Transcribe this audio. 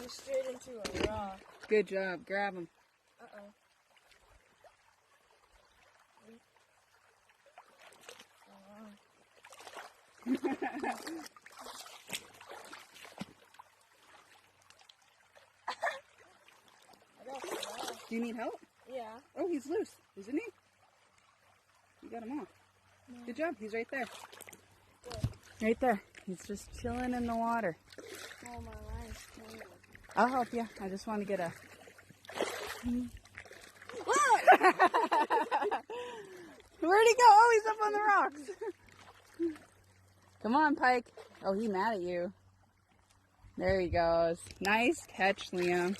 He's straight into a rock. Good job. Grab him. Uh-oh. Do you need help? Yeah. Oh, he's loose, isn't he? You got him off. No. Good job. He's right there. Good. Right there. He's just chilling in the water. Oh, my line's tangled. I'll help you. I just want to get a... Where'd he go? Oh, he's up on the rocks. Come on, Pike. Oh, he's mad at you. There he goes. Nice catch, Liam.